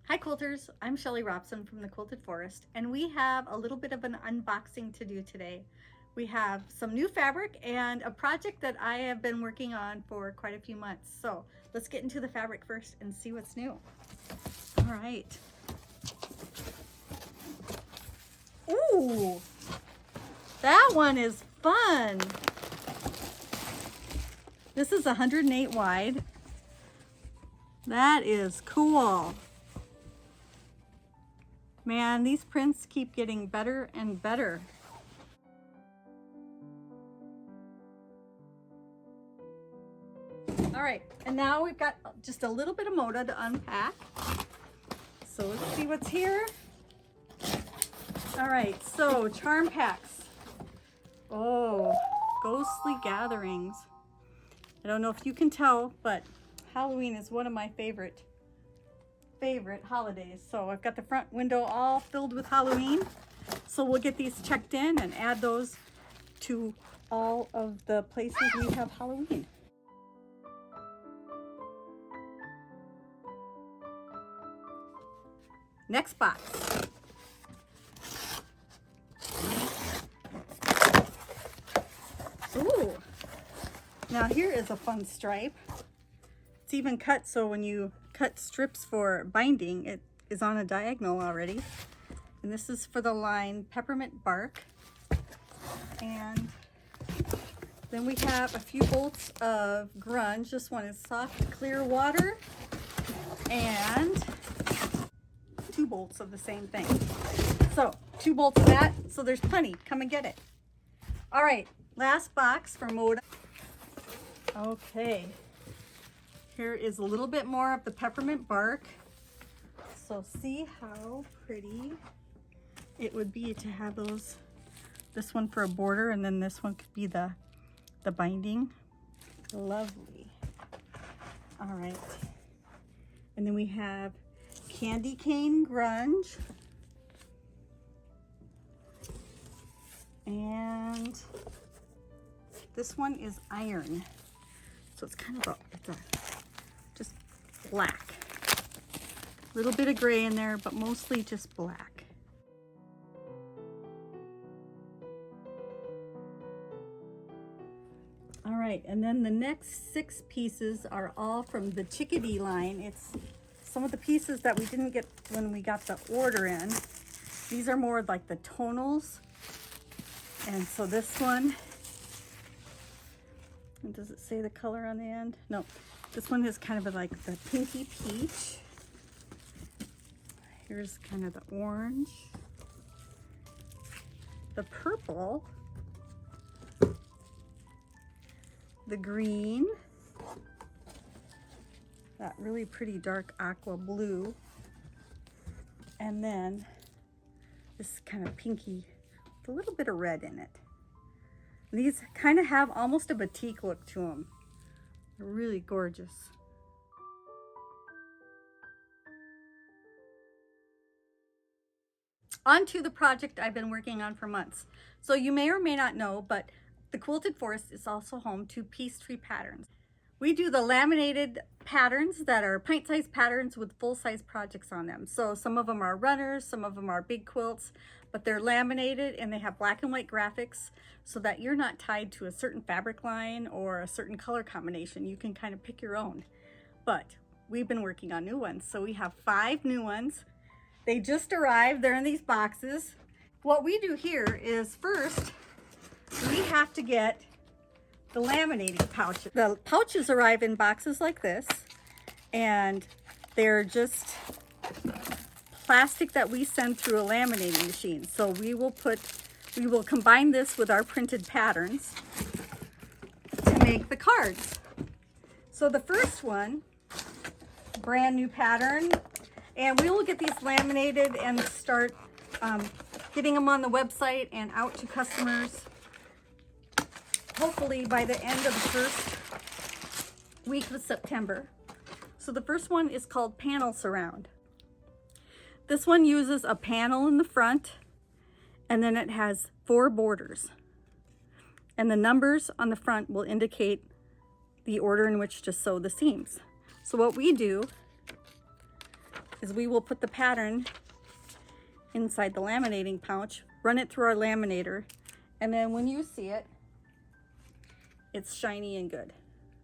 Hi quilters, I'm Shelly Robson from the Quilted Forest, and we have a little bit of an unboxing to do today. We have some new fabric and a project that I have been working on for quite a few months. So let's get into the fabric first and see what's new. All right. Ooh, that one is fun. This is 108 wide. That is cool. Man, these prints keep getting better and better. All right, and now we've got just a little bit of Moda to unpack. So let's see what's here. All right, so charm packs. Oh, ghostly gatherings. I don't know if you can tell, but Halloween is one of my favorite holidays. So I've got the front window all filled with Halloween. So we'll get these checked in and add those to all of the places we have Halloween. Next box. Ooh. Now here is a fun stripe. It's even cut so when you cut strips for binding, it is on a diagonal already. And this is for the line Peppermint Bark. And then we have a few bolts of grunge. This one is soft clear water, and 2 bolts of the same thing. So 2 bolts of that, so there's plenty. Come and get it. All right, last box for Moda. Okay. Here is a little bit more of the peppermint bark. So see how pretty it would be to have those, this one for a border, and then this one could be the binding. Lovely. All right. And then we have candy cane grunge. And this one is iron. So it's kind of just black. A little bit of gray in there, but mostly just black. All right, and then the next 6 pieces are all from the Chickadee line. It's some of the pieces that we didn't get when we got the order in. These are more like the tonals. And so this one, and does it say the color on the end? No, this one is kind of like the pinky peach. Here's kind of the orange, the purple, the green, that really pretty dark aqua blue, and then this kind of pinky with a little bit of red in it. These kind of have almost a batik look to them. They're really gorgeous. On to the project I've been working on for months. So you may or may not know, but the Quilted Forest is also home to piece tree patterns. We do the laminated patterns that are pint-sized patterns with full-size projects on them. So some of them are runners, some of them are big quilts, but they're laminated and they have black and white graphics so that you're not tied to a certain fabric line or a certain color combination. You can kind of pick your own. But we've been working on new ones. So we have 5 new ones. They just arrived. They're in these boxes. What we do here is first, we have to get the laminating pouches. The pouches arrive in boxes like this, and they're just plastic that we send through a laminating machine. So we will combine this with our printed patterns to make the cards. So the first one, brand new pattern, and we will get these laminated and start getting them on the website and out to customers hopefully by the end of the first week of September. So the first one is called Panel Surround. This one uses a panel in the front, and then it has 4 borders. And the numbers on the front will indicate the order in which to sew the seams. So what we do is we will put the pattern inside the laminating pouch, run it through our laminator, and then when you see it, it's shiny and good.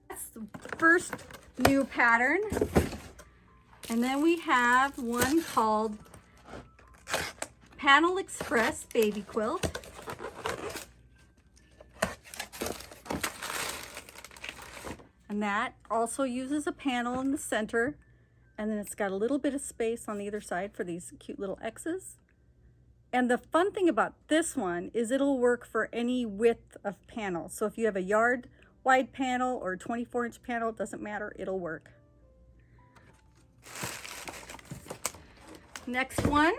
That's the first new pattern. And then we have one called Panel Express Baby Quilt. And that also uses a panel in the center, and then it's got a little bit of space on the other side for these cute little X's. And the fun thing about this one is it'll work for any width of panel. So if you have a yard wide panel or a 24-inch panel, it doesn't matter, it'll work. Next one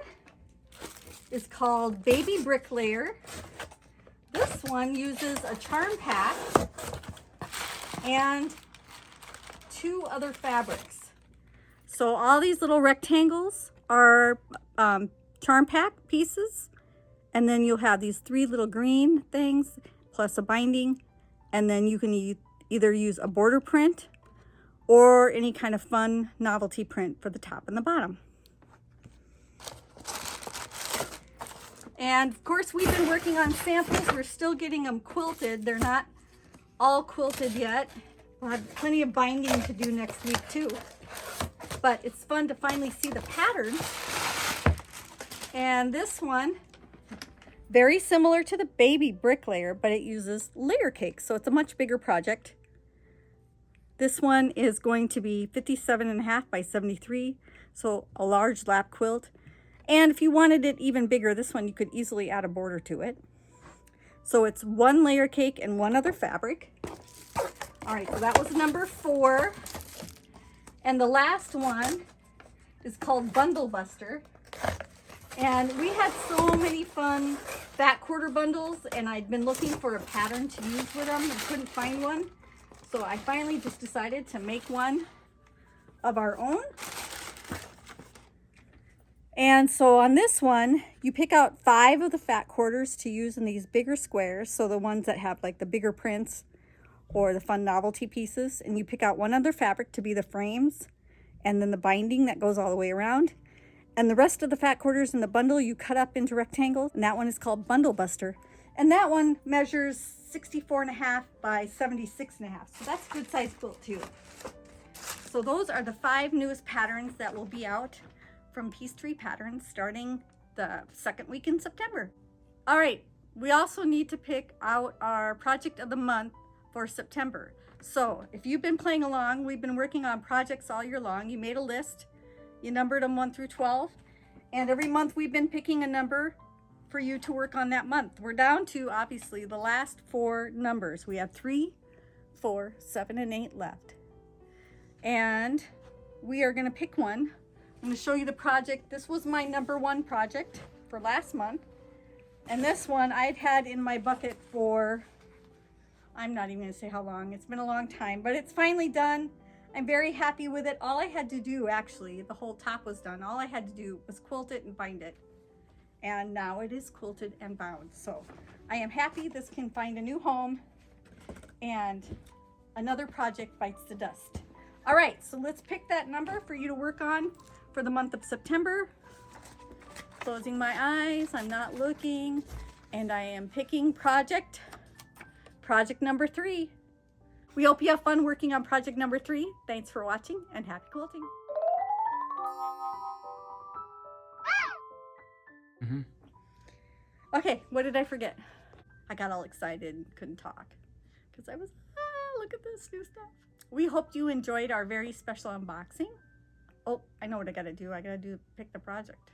is called Baby Bricklayer. This one uses a charm pack and 2 other fabrics. So all these little rectangles are charm pack pieces, and then you'll have these 3 little green things plus a binding, and then you can either use a border print or any kind of fun novelty print for the top and the bottom. And of course, we've been working on samples. We're still getting them quilted. They're not all quilted yet. We'll have plenty of binding to do next week too. But it's fun to finally see the patterns. And this one, very similar to the Baby Bricklayer, but it uses layer cake, so it's a much bigger project. This one is going to be 57.5 by 73, so a large lap quilt. And if you wanted it even bigger, this one you could easily add a border to it. So it's 1 layer cake and 1 other fabric. All right, so that was number 4. And the last one is called Bundle Buster. And we had so many fun fat quarter bundles, and I'd been looking for a pattern to use with them and couldn't find one. So I finally just decided to make one of our own. And so on this one, you pick out 5 of the fat quarters to use in these bigger squares. So the ones that have like the bigger prints or the fun novelty pieces. And you pick out 1 other fabric to be the frames, and then the binding that goes all the way around. And the rest of the fat quarters in the bundle you cut up into rectangles, and that one is called Bundle Buster. And that one measures 64.5 by 76.5. So that's a good size quilt too. So those are the 5 newest patterns that will be out from Peachtree Patterns starting the 2nd week in September. All right, we also need to pick out our project of the month for September. So if you've been playing along, we've been working on projects all year long. You made a list, you numbered them 1 through 12, and every month we've been picking a number for you to work on that month. We're down to obviously the last 4 numbers. We have 3, 4, 7, and 8 left. And we are gonna pick one. I'm going to show you the project. This was my number 1 project for last month. And this one I'd had in my bucket for, I'm not even going to say how long. It's been a long time, but it's finally done. I'm very happy with it. All I had to do, actually, the whole top was done. All I had to do was quilt it and bind it. And now it is quilted and bound. So I am happy this can find a new home, and another project bites the dust. All right, so let's pick that number for you to work on for the month of September. Closing my eyes, I'm not looking, and I am picking project number 3. We hope you have fun working on project number 3. Thanks for watching, and happy quilting. Okay, what did I forget? I got all excited and couldn't talk because I was, look at this new stuff. We hope you enjoyed our very special unboxing. Oh, I know what I gotta do. I gotta pick the project.